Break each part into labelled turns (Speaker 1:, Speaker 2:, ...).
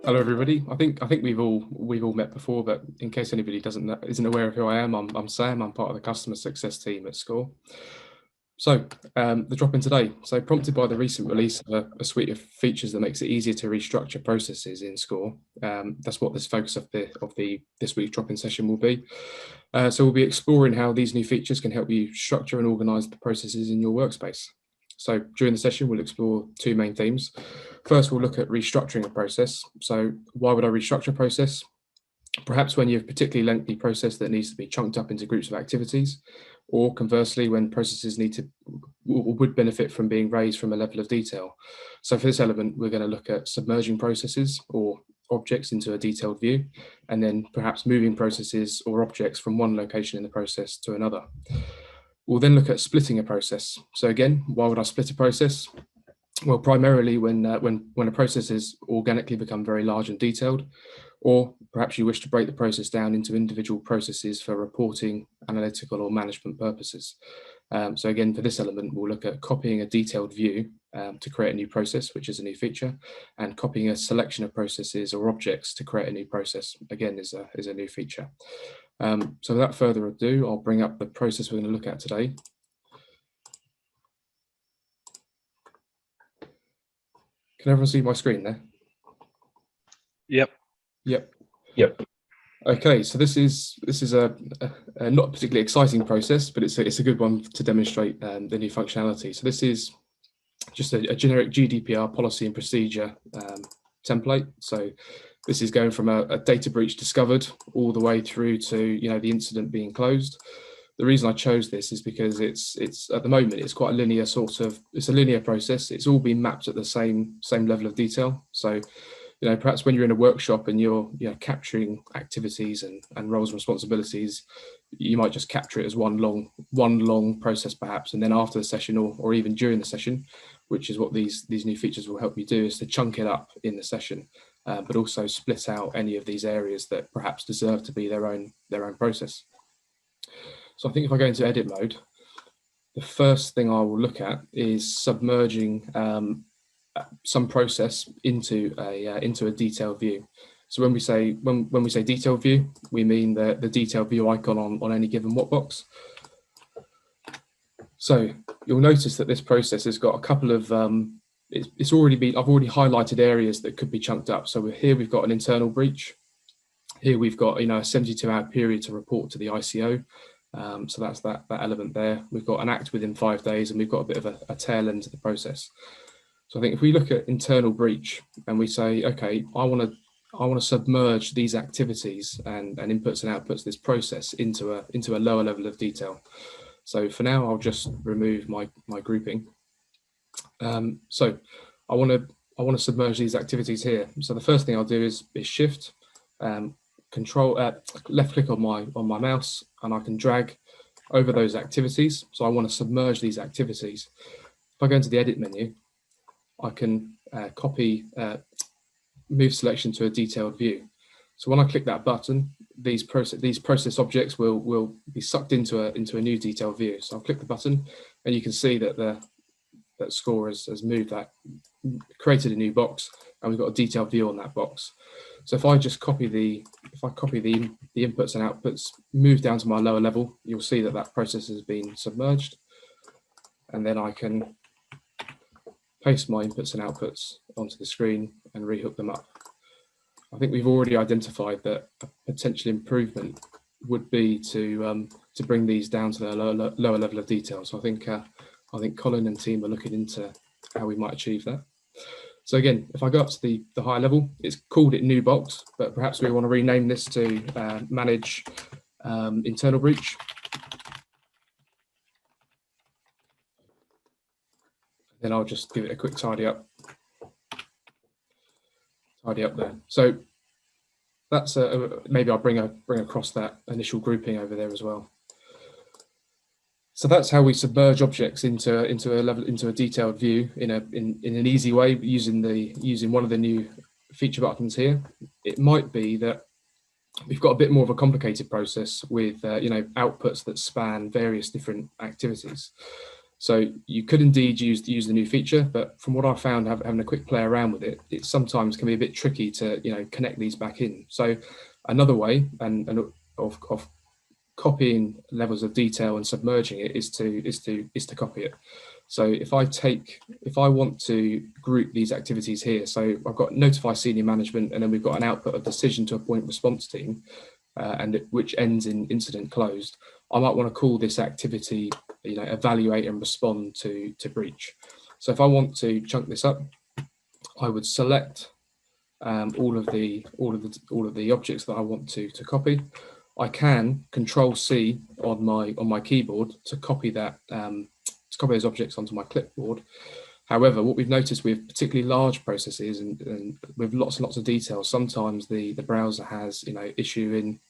Speaker 1: Hello, everybody. I think we've all met before, but in case anybody isn't aware of who I am, I'm Sam. I'm part of the customer success team at SCORE. So the drop in today. So prompted by the recent release of a suite of features that makes it easier to restructure processes in SCORE. That's what this focus of this week's drop in session will be. So we'll be exploring how these new features can help you structure and organize the processes in your workspace. So during the session, we'll explore two main themes. First, we'll look at restructuring a process. So why would I restructure a process? Perhaps when you have a particularly lengthy process that needs to be chunked up into groups of activities, or conversely, when processes would benefit from being raised from a level of detail. So for this element, we're going to look at submerging processes or objects into a detailed view, and then perhaps moving processes or objects from one location in the process to another. We'll then look at splitting a process. So again, why would I split a process? Well, primarily when a process has organically become very large and detailed, or perhaps you wish to break the process down into individual processes for reporting, analytical, or management purposes. So again, for this element, we'll look at copying a detailed view to create a new process, which is a new feature, and copying a selection of processes or objects to create a new process, again, is a new feature. So without further ado, I'll bring up the process we're going to look at today. Can everyone see my screen there?
Speaker 2: Yep.
Speaker 1: Okay, so this is a not a particularly exciting process, but it's a good one to demonstrate the new functionality. So this is just a generic GDPR policy and procedure template. So this is going from a data breach discovered all the way through to the incident being closed. The reason I chose this is because it's at the moment it's quite a linear it's a linear process. It's all been mapped at the same level of detail. So perhaps when you're in a workshop and you're capturing activities and roles and responsibilities, you might just capture it as one long process perhaps, and then after the session or even during the session, which is what these new features will help you do, is to chunk it up in the session, but also split out any of these areas that perhaps deserve to be their own process. So I think if I go into edit mode, the first thing I will look at is submerging some process into a detailed view. So when we say detailed view, we mean the detailed view icon on any given box. So you'll notice that this process has got a couple of I've already highlighted areas that could be chunked up. So here we've got an internal breach. Here we've got a 72-hour period to report to the ICO. So that's that element there. We've got an act within 5 days, and we've got a bit of a tail end to the process. So I think if we look at internal breach and we say, okay, I want to submerge these activities and inputs and outputs of this process into a lower level of detail. So for now, I'll just remove my grouping. So I want to submerge these activities here. So the first thing I'll do is shift, control, left click on my mouse, and I can drag over those activities. So I want to submerge these activities. If I go into the edit menu, I can copy, move selection to a detailed view. So when I click that button, these process objects will be sucked into a new detailed view. So I'll click the button, and you can see that that SCORE has moved that, created a new box, and we've got a detailed view on that box. So if I just copy the inputs and outputs, move down to my lower level, you'll see that process has been submerged, and then I can paste my inputs and outputs onto the screen and rehook them up. I think we've already identified that a potential improvement would be to bring these down to the lower level of detail. So I think Colin and team are looking into how we might achieve that. So again, if I go up to the higher level, it's called it new box, but perhaps we want to rename this to manage internal breach. Then I'll just give it a quick tidy up there. So that's maybe I'll bring across that initial grouping over there as well. So that's how we submerge objects into a detailed view in an easy way using one of the new feature buttons here. It might be that we've got a bit more of a complicated process with outputs that span various different activities. So you could indeed use the new feature, but from what I found, having a quick play around with it, it sometimes can be a bit tricky to connect these back in. So another way of copying levels of detail and submerging it is to copy it. So if I want to group these activities here, so I've got notify senior management, and then we've got an output of decision to appoint response team, which ends in incident closed. I might want to call this activity, evaluate and respond to breach. So if I want to chunk this up, I would select all of the objects that I want to copy. I can Control C on my keyboard to copy that to copy those objects onto my clipboard. However, what we've noticed with particularly large processes and with lots and lots of detail, sometimes the browser has issue in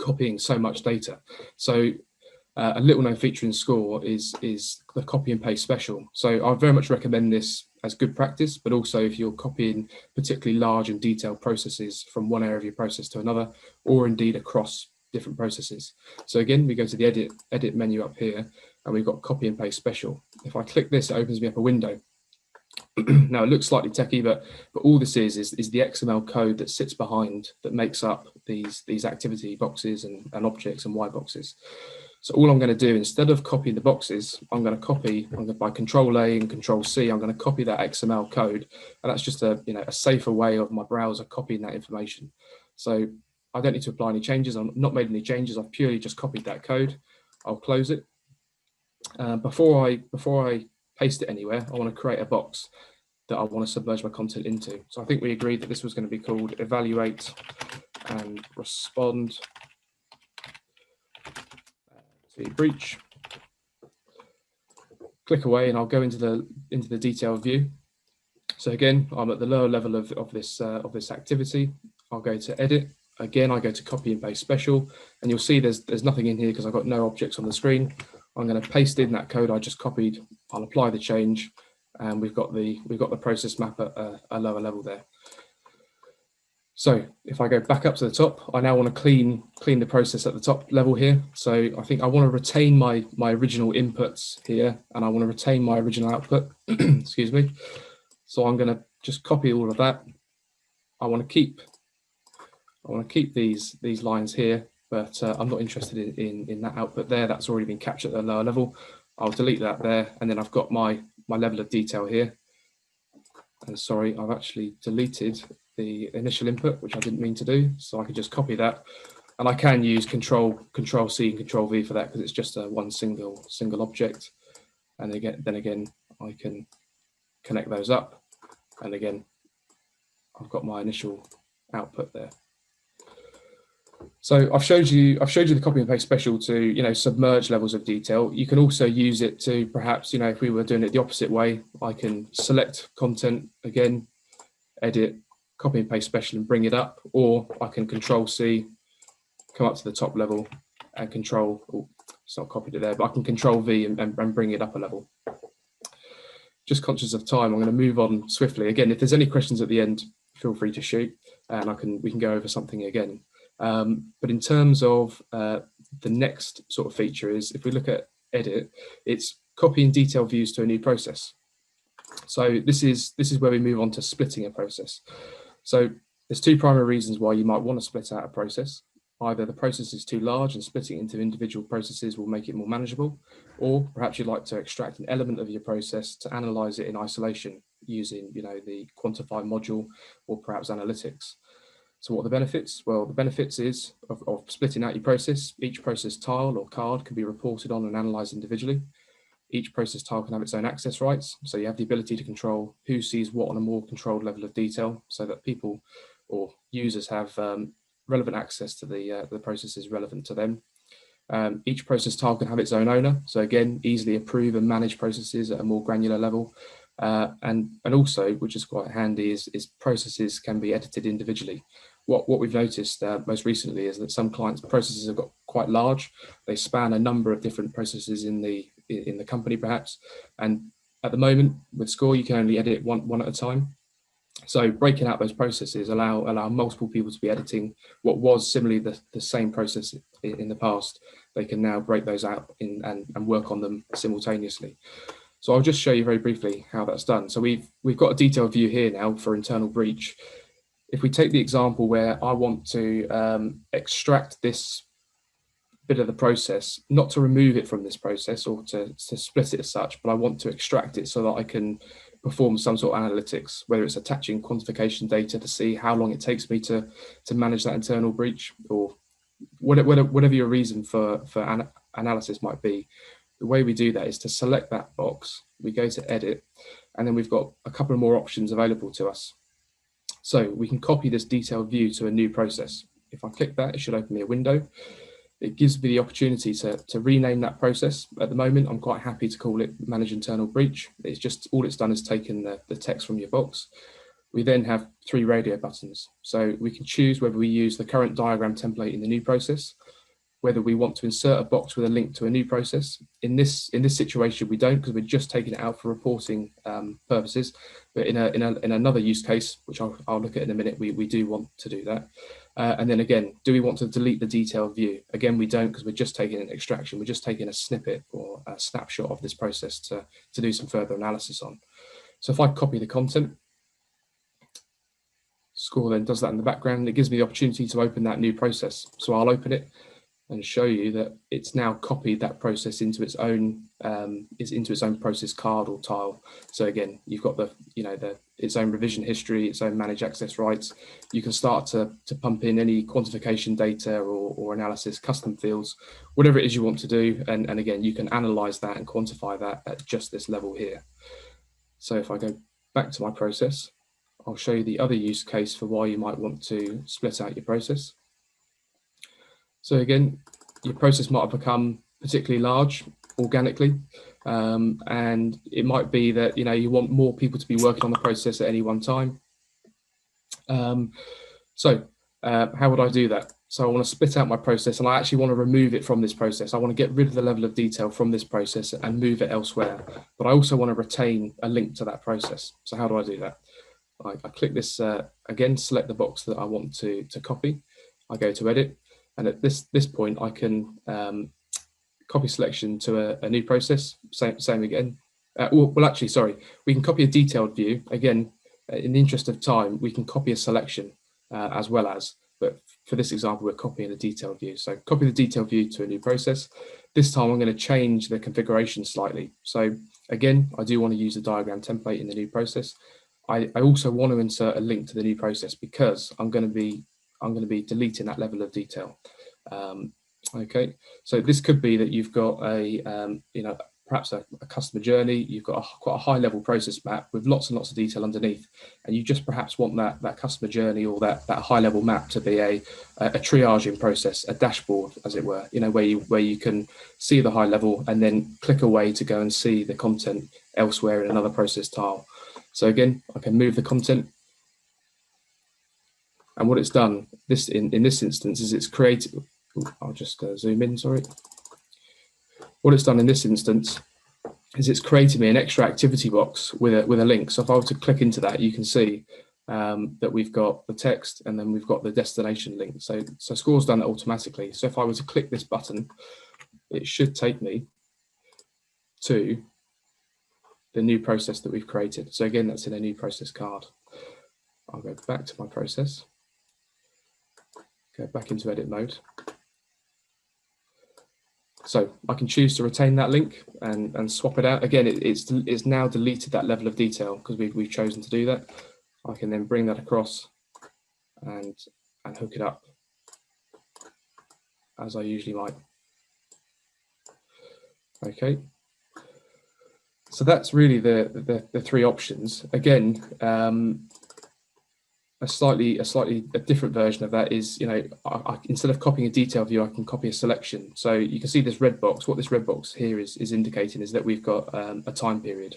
Speaker 1: copying so much data. So a little known feature in SCORE is the copy and paste special. So I very much recommend this as good practice, but also if you're copying particularly large and detailed processes from one area of your process to another, or indeed across different processes. So again, we go to the edit menu up here, and we've got copy and paste special. If I click this, it opens me up a window. Now it looks slightly techie, but all this is the XML code that sits behind, that makes up these activity boxes and objects and Y boxes. So all I'm going to do, instead of copying the boxes, I'm going to by Control A and Control C, I'm going to copy that XML code, and that's just a safer way of my browser copying that information. So I don't need to apply any changes. I've not made any changes. I've purely just copied that code. I'll close it. Before I paste it anywhere, I want to create a box that I want to submerge my content into. So I think we agreed that this was going to be called evaluate and respond to breach. Click away, and I'll go into the detailed view. So again, I'm at the lower level of this activity. I'll go to edit. Again, I go to copy and paste special, and you'll see there's nothing in here because I've got no objects on the screen. I'm going to paste in that code I just copied. I'll apply the change, and we've got the process map at a lower level there. So if I go back up to the top, I now want to clean the process at the top level here. So I think I want to retain my original inputs here, and I want to retain my original output. Excuse me. So I'm going to just copy all of that. I want to keep these lines here, but I'm not interested in that output there. That's already been captured at a lower level. I'll delete that there, and then I've got my level of detail here. And sorry, I've actually deleted the initial input, which I didn't mean to do. So I can just copy that, and I can use Control C and Control V for that because it's just one single object. And then again, I can connect those up, and again, I've got my initial output there. So I've showed you the copy and paste special to submerge levels of detail. You can also use it to perhaps if we were doing it the opposite way, I can select content again, edit, copy and paste special and bring it up, or I can Control C, come up to the top level, and Control. Oh, it's not copied it there, but I can Control V and bring it up a level. Just conscious of time, I'm going to move on swiftly. Again, if there's any questions at the end, feel free to shoot, and we can go over something again. But in terms of the next sort of feature is, if we look at edit, it's copying detailed views to a new process. So this is where we move on to splitting a process. So there's two primary reasons why you might want to split out a process. Either the process is too large and splitting it into individual processes will make it more manageable, or perhaps you'd like to extract an element of your process to analyze it in isolation using the quantify module or perhaps analytics. So what are the benefits? Well, the benefits is of splitting out your process. Each process tile or card can be reported on and analysed individually. Each process tile can have its own access rights. So you have the ability to control who sees what on a more controlled level of detail, so that people or users have relevant access to the processes relevant to them. Each process tile can have its own owner. So again, easily approve and manage processes at a more granular level. And also, which is quite handy, is processes can be edited individually. What we've noticed most recently is that some clients' processes have got quite large. They span a number of different processes in the company, perhaps. And at the moment, with SCORE, you can only edit one at a time. So breaking out those processes allow multiple people to be editing what was similarly the same process in the past. They can now break those out and work on them simultaneously. So I'll just show you very briefly how that's done. So we've got a detailed view here now for internal breach. If we take the example where I want to extract this bit of the process, not to remove it from this process or to split it as such, but I want to extract it so that I can perform some sort of analytics, whether it's attaching quantification data to see how long it takes me to manage that internal breach, or whatever your reason for analysis might be. The way we do that is to select that box, we go to edit, and then we've got a couple of more options available to us. So we can copy this detailed view to a new process. If I click that, it should open me a window. It gives me the opportunity to rename that process. At the moment, I'm quite happy to call it Manage Internal Breach. It's just, all it's done is taken the text from your box. We then have 3 radio buttons. So we can choose whether we use the current diagram template in the new process, whether we want to insert a box with a link to a new process. In this situation, we don't, because we're just taking it out for reporting purposes. But in another use case, which I'll look at in a minute, we do want to do that. And then again, do we want to delete the detailed view? Again, we don't, because we're just taking an extraction. We're just taking a snippet or a snapshot of this process to do some further analysis on. So if I copy the content, Score then does that in the background. It gives me the opportunity to open that new process. So I'll open it and show you that it's now copied that process into its own process card or tile. So again, you've got its own revision history, its own manage access rights. You can start to pump in any quantification data or analysis, custom fields, whatever it is you want to do. And again, you can analyze that and quantify that at just this level here. So if I go back to my process, I'll show you the other use case for why you might want to split out your process. So again, your process might have become particularly large organically, and it might be that you want more people to be working on the process at any one time. So how would I do that? So I want to split out my process, and I actually want to remove it from this process. I want to get rid of the level of detail from this process and move it elsewhere. But I also want to retain a link to that process. So how do I do that? I click this again, select the box that I want to copy. I go to edit. And at this point, I can copy selection to a new process. Same again. Well, actually, sorry. We can copy a detailed view. Again, in the interest of time, we can copy a selection as well as. But for this example, we're copying a detailed view. So copy the detailed view to a new process. This time, I'm going to change the configuration slightly. So again, I do want to use the diagram template in the new process. I also want to insert a link to the new process because I'm going to be deleting that level of detail. Okay, so this could be that you've got perhaps a customer journey. You've got quite a high level process map with lots and lots of detail underneath, and you just perhaps want that customer journey or that high level map to be a triaging process, a dashboard, as it were. Where you can see the high level and then click away to go and see the content elsewhere in another process tile. So again, I can move the content. And what it's done in this instance is it's created, I'll just zoom in, sorry. What it's done in this instance is it's created me an extra activity box with a link. So if I were to click into that, you can see that we've got the text and then we've got the destination link. So Score's done it automatically. So if I were to click this button, it should take me to the new process that we've created. So again, that's in a new process card. I'll go back to my process. Go back into edit mode. So I can choose to retain that link and swap it out. Again, it's now deleted that level of detail because we've chosen to do that. I can then bring that across and hook it up as I usually might. Okay. So that's really the 3 options. Again, a slightly different version of that is, instead of copying a detail view, I can copy a selection. So you can see this red box. What this red box here is indicating is that we've got a time period.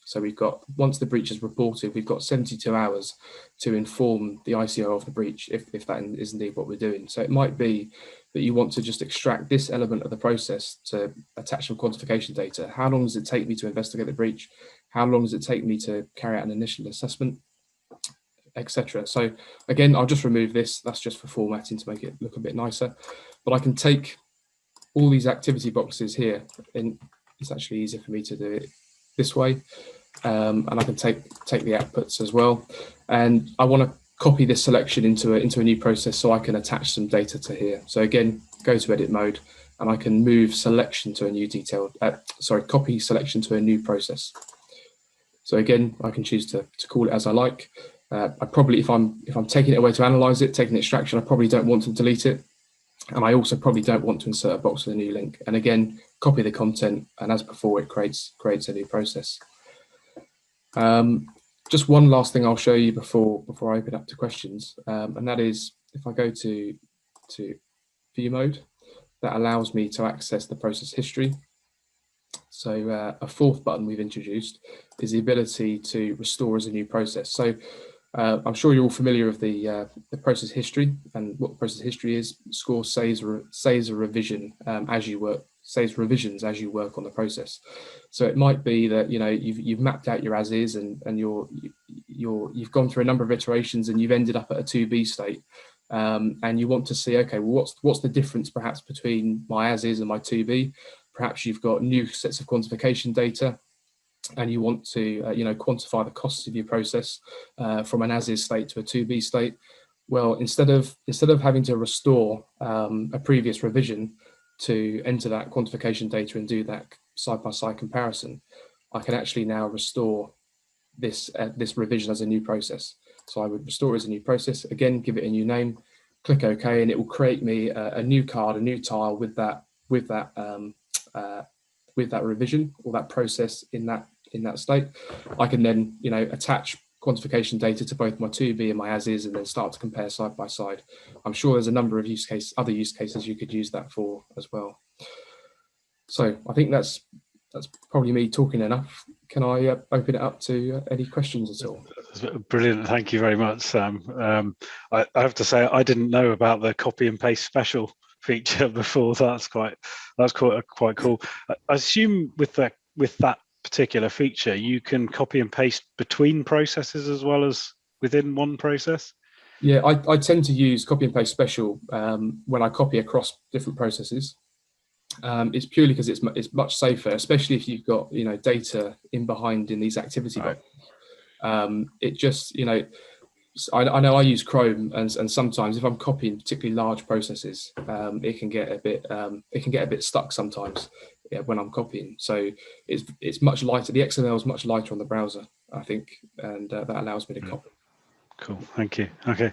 Speaker 1: So we've got, once the breach is reported, we've got 72 hours to inform the ICO of the breach, if that is indeed what we're doing. So it might be that you want to just extract this element of the process to attach some quantification data. How long does it take me to investigate the breach? How long does it take me to carry out an initial assessment? etc. So again, I'll just remove this. That's just for formatting to make it look a bit nicer. But I can take all these activity boxes here, and it's actually easier for me to do it this way. And I can take the outputs as well. And I want to copy this selection into a new process so I can attach some data to here. So again, go to edit mode, and I can move selection to a new copy selection to a new process. So again, I can choose to call it as I like. I probably, if I'm taking it away to analyze it, taking extraction, I probably don't want to delete it. And I also probably don't want to insert a box with a new link. And again, copy the content, and as before, it creates a new process. Just one last thing I'll show you before I open up to questions, and that is if I go to view mode, that allows me to access the process history. So a fourth button we've introduced is the ability to restore as a new process. So I'm sure you're all familiar with the process history, and what the process history is. Score saves a revision as you work, saves revisions as you work on the process. So it might be that you've mapped out your as is, and you've gone through a number of iterations, and you've ended up at a 2B state, and you want to see, okay, well, what's the difference perhaps between my as is and my 2B? Perhaps you've got new sets of quantification data, and you want to quantify the costs of your process from an as-is state to a 2B state. Well, instead of having to restore a previous revision to enter that quantification data and do that side-by-side comparison, I can actually now restore this revision as a new process. So I would restore it as a new process, again, give it a new name, click OK, and it will create me a new card, a new tile with that revision or that process in that state. I can then attach quantification data to both my 2B and my as is, and then start to compare side by side. I'm sure there's a number of other use cases you could use that for as well. So I think that's probably me talking enough. Can I open it up to any questions at all?
Speaker 2: Brilliant, thank you very much, Sam. I have to say I didn't know about the copy and paste special feature before. That's quite cool. I assume with that particular feature, you can copy and paste between processes as well as within one process.
Speaker 1: Yeah, I tend to use copy and paste special when I copy across different processes. It's purely because it's much safer, especially if you've got data in behind in these activity boxes. It just I know I use Chrome, and sometimes if I'm copying particularly large processes, it can get a bit stuck sometimes when I'm copying. So it's much lighter. The XML is much lighter on the browser, I think, and that allows me to copy.
Speaker 2: Cool, thank you. Okay.